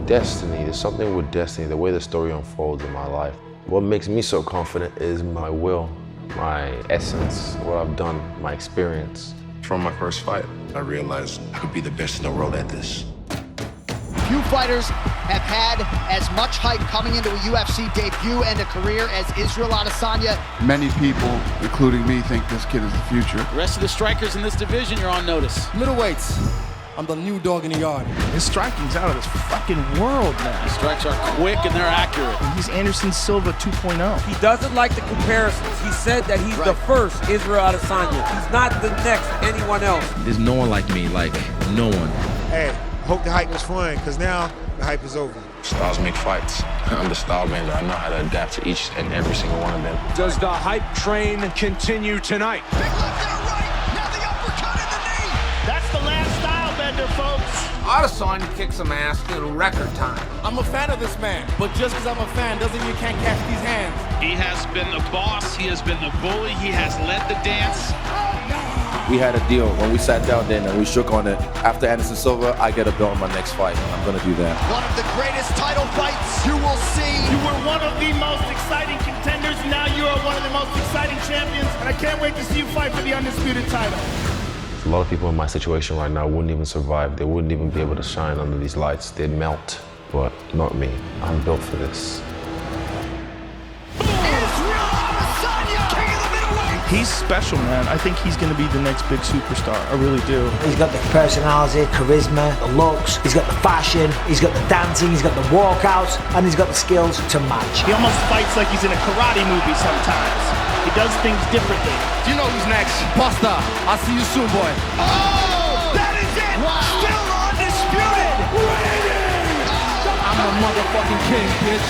destiny. There's something with destiny, the way the story unfolds in my life. What makes me so confident is my will, my essence, what I've done, my experience. From my first fight, I realized I could be the best in the world at this. Few fighters have had as much hype coming into a UFC debut and a career as Israel Adesanya. Many people, including me, think this kid is the future. The rest of the strikers in this division, you're on notice. Middleweights, I'm the new dog in the yard. His striking's out of this fucking world, man. The strikes are quick and they're accurate. He's Anderson Silva 2.0. He doesn't like the comparisons. He said that he's the first Israel Adesanya. He's not the next anyone else. There's no one like me, like no one. Hey, hope the hype was fun, because now the hype is over. Styles make fights. I'm the style bender. I know how to adapt to each and every single one of them. Does the hype train continue tonight? Big left and a right, now the uppercut in the knee. That's the last style bender, folks. Adesanya kicks some ass in record time. I'm a fan of this man, but just because I'm a fan doesn't mean you can't catch these hands. He has been the boss, he has been the bully, he has led the dance. We had a deal when we sat down then and we shook on it. After Anderson Silva, I get a belt in my next fight. I'm gonna do that. One of the greatest title fights you will see. You were one of the most exciting contenders. Now you are one of the most exciting champions. And I can't wait to see you fight for the undisputed title. A lot of people in my situation right now wouldn't even survive. They wouldn't even be able to shine under these lights. They'd melt, but not me. I'm built for this. He's special, man. I think he's going to be the next big superstar. I really do. He's got the personality, charisma, the looks, he's got the fashion, he's got the dancing, he's got the walkouts, and he's got the skills to match. He almost fights like he's in a karate movie sometimes. He does things differently. Do you know who's next? Buster. I'll see you soon, boy. Oh! That is it! Wow. Still undisputed! I'm a motherfucking king, bitch.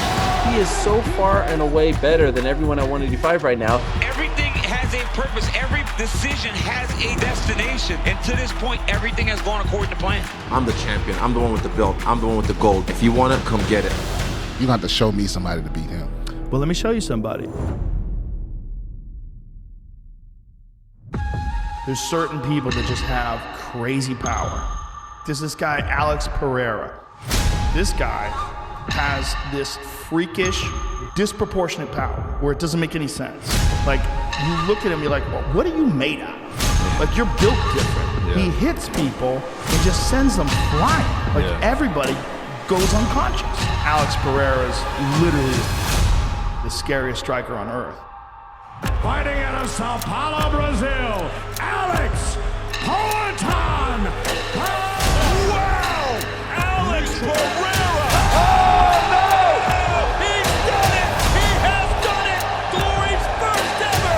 He is so far and away better than everyone at 185 right now. Everything has a purpose. Every decision has a destination. And to this point, everything has gone according to plan. I'm the champion. I'm the one with the belt. I'm the one with the gold. If you want it, come get it. You're gonna have to show me somebody to beat him. Well, let me show you somebody. There's certain people that just have crazy power. There's this guy, Alex Pereira. This guy has this freakish, disproportionate power where it doesn't make any sense. Like, you look at him, you're like, well, what are you made out of? Like, you're built different. Yeah. He hits people and just sends them flying. Like, everybody goes unconscious. Alex Pereira is literally the scariest striker on earth. Fighting out of Sao Paulo, Brazil, Alex Pereira! Wow! Alex Pereira! Oh, no! He's done it! He has done it! Glory's first ever!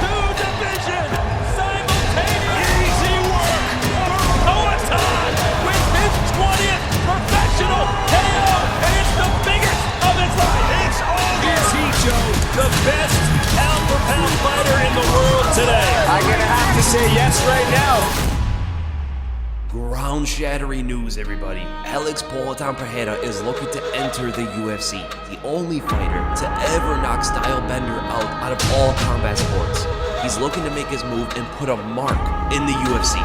Two division simultaneous! Easy work for Pereira with his 20th professional KO! And it's the biggest of his life! It's over! Is he, Joe, the best pound-for-pound fighter in the world today? I'm gonna have to say yes right now. Ground-shattering news, everybody. Alex Pereira is looking to enter the UFC, the only fighter to ever knock Stylebender out of all combat sports. He's looking to make his move and put a mark in the UFC.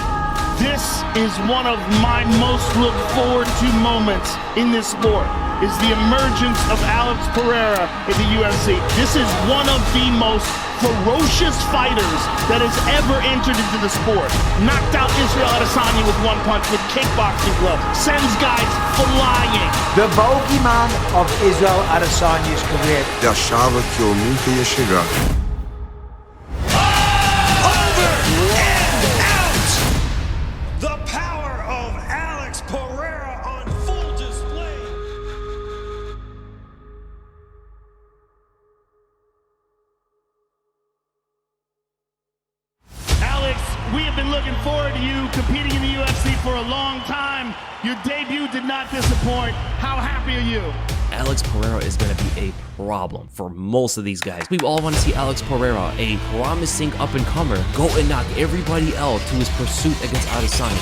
This is one of my most looked forward to moments in this sport, is the emergence of Alex Pereira in the UFC. This is one of the most ferocious fighters that has ever entered into the sport. Knocked out Israel Adesanya with one punch with kickboxing glove. Sends guys flying. The bogeyman of Israel Adesanya's career. Eu achava que eu nunca ia chegar. Over and out! The power of Alex Pereira on full display. Alex, we have been looking forward to you competing in the UFC for a long time. Your debut did not disappoint. How happy are you? Alex Pereira is going to be a problem for most of these guys. We all want to see Alex Pereira, a promising up-and-comer, go and knock everybody else to his pursuit against Adesanya.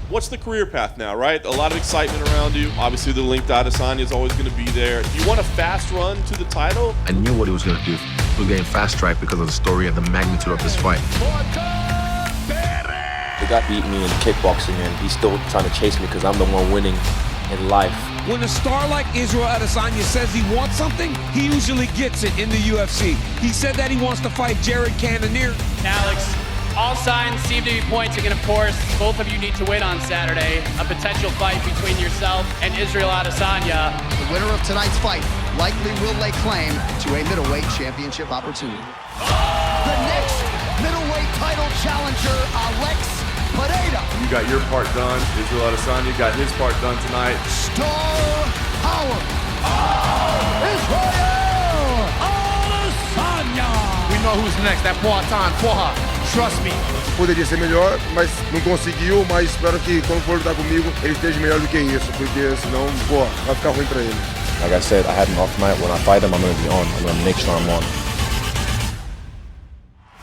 What's the career path now, right? A lot of excitement around you. Obviously, the link to Adesanya is always going to be there. Do you want a fast run to the title? I knew what he was going to do. He was getting fast-tracked because of the story and the magnitude of this fight. The guy beat me in kickboxing and he's still trying to chase me because I'm the one winning in life. When a star like Israel Adesanya says he wants something, he usually gets it in the UFC. He said that he wants to fight Jared Cannonier. Alex, all signs seem to be pointing, and of course, both of you need to win on Saturday. A potential fight between yourself and Israel Adesanya. The winner of tonight's fight likely will lay claim to a middleweight championship opportunity. The next middleweight title challenger, Alex Pereira. You got your part done. Israel Adesanya got his part done tonight. Star power. Israel Adesanya. We know who's next, that part-time Porra. Trust me. Poderia ser melhor, mas não conseguiu, mas espero que quando for lutar comigo, ele esteja melhor do que isso, porque senão, pô, vai ficar ruim pra ele. Like I said, I had an off night. When I fight him, I'm going to be on. I'm going to make sure I'm on.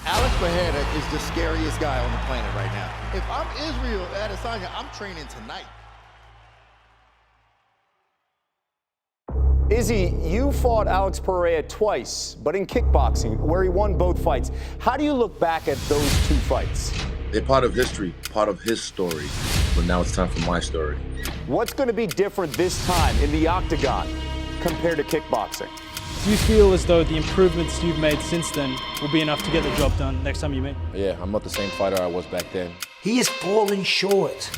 Alex Pereira is the scariest guy on the planet right now. If I'm Israel Adesanya, I'm training tonight. Izzy, you fought Alex Pereira twice, but in kickboxing, where he won both fights. How do you look back at those two fights? They're part of history, part of his story. But now it's time for my story. What's going to be different this time in the octagon compared to kickboxing? Do you feel as though the improvements you've made since then will be enough to get the job done next time you meet? Yeah, I'm not the same fighter I was back then. He has fallen short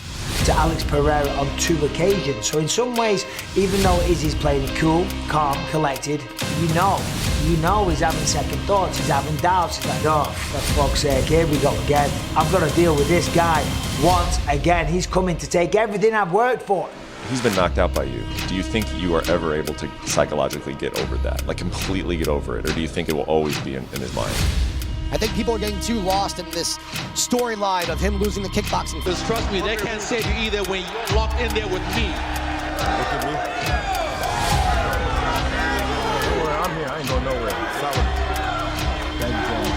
to Alex Pereira on 2 occasions. So in some ways, even though Izzy's playing it cool, calm, collected, you know he's having second thoughts, he's having doubts. He's like, oh, for fuck's sake, here we go again. I've got to deal with this guy once again. He's coming to take everything I've worked for. He's been knocked out by you. Do you think you are ever able to psychologically get over that? Like completely get over it? Or do you think it will always be in his mind? I think people are getting too lost in this storyline of him losing the kickboxing. Because trust me, they can't save you either when you're locked in there with me. Look at me. I'm here. I ain't going nowhere. Solid. Thank you, James.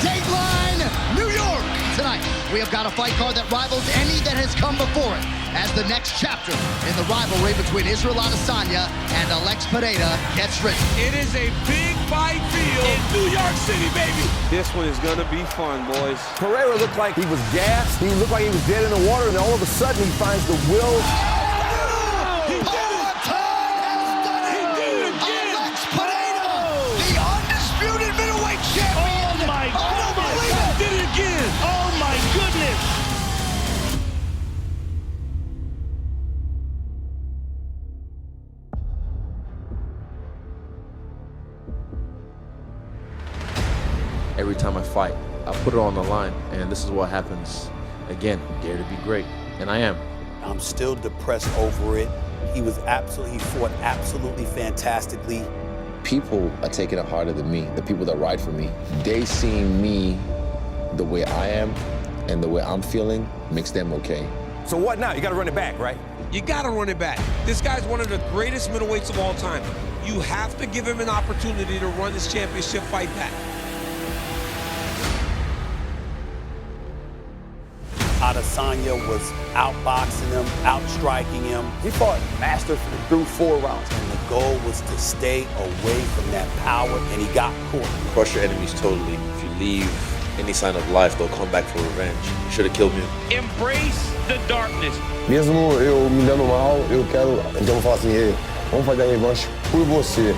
Dateline, New York. Tonight, we have got a fight card that rivals any that has come before it, as the next chapter in the rivalry between Israel Adesanya and Alex Pereira gets written. It is a big fight field in New York City, baby. This one is gonna be fun, boys. Pereira looked like he was gassed. He looked like he was dead in the water, and all of a sudden he finds the will. He did it again. Alex Pereira, the undisputed middleweight champion. Oh my goodness! He did it again. Oh my goodness! Every time I fight, I put it on the line, and this is what happens. Again, dare to be great, and I am. I'm still depressed over it. He fought absolutely fantastically. People are taking it harder than me. The people that ride for me, they see me the way I am and the way I'm feeling makes them okay. So what now? You got to run it back, right? You gotta run it back. This guy's one of the greatest middleweights of all time. You have to give him an opportunity to run this championship fight back. Adesanya was outboxing him, outstriking him. He fought masterfully through 4 rounds. And the goal was to stay away from that power, and he got caught. Crush your enemies totally. If you leave any sign of life, they'll come back for revenge. You should have killed me. Embrace the darkness. Mesmo eu me dando mal, eu quero. Então eu falo assim, ei, vamos fazer a revanche por você.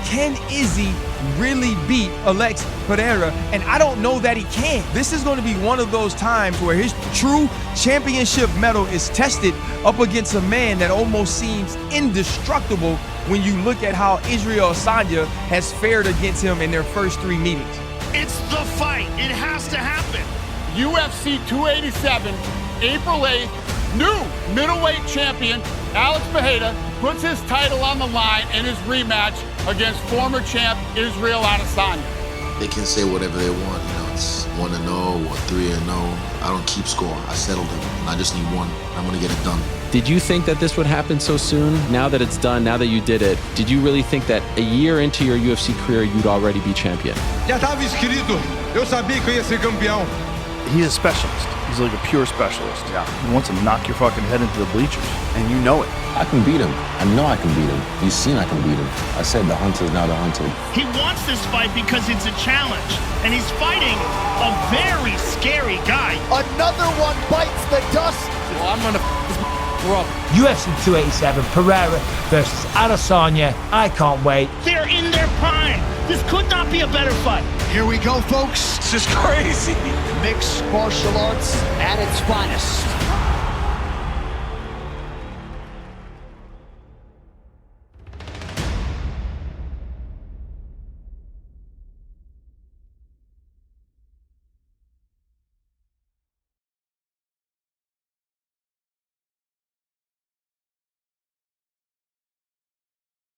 Can Izzy really beat Alex Pereira? And I don't know that he can. This is going to be one of those times where his true championship medal is tested up against a man that almost seems indestructible when you look at how Israel Adesanya has fared against him in their first 3 meetings. It's the fight. It has to happen. UFC 287, April 8th, new middleweight champion Alex Pereira puts his title on the line in his rematch against former champ Israel Adesanya. They can say whatever they want. You know, it's 1-0 or 3-0. I don't keep score. I settled it. And I just need one. I'm gonna get it done. Did you think that this would happen so soon? Now that it's done, now that you did it, did you really think that a year into your UFC career, you'd already be champion? Já estava escrito. Eu sabia que eu ia ser campeão. He's a specialist. He's like a pure specialist. Yeah. He wants to knock your fucking head into the bleachers, and you know it. I can beat him. I know I can beat him. You've seen I can beat him. I said the hunter's now the hunted. He wants this fight because it's a challenge, and he's fighting a very scary guy. Another one bites the dust. Well, I'm gonna brother. UFC 287, Pereira versus Adesanya. I can't wait. They're in their prime. This could not be a better fight. Here we go, folks. This is crazy. Mixed martial arts at its finest.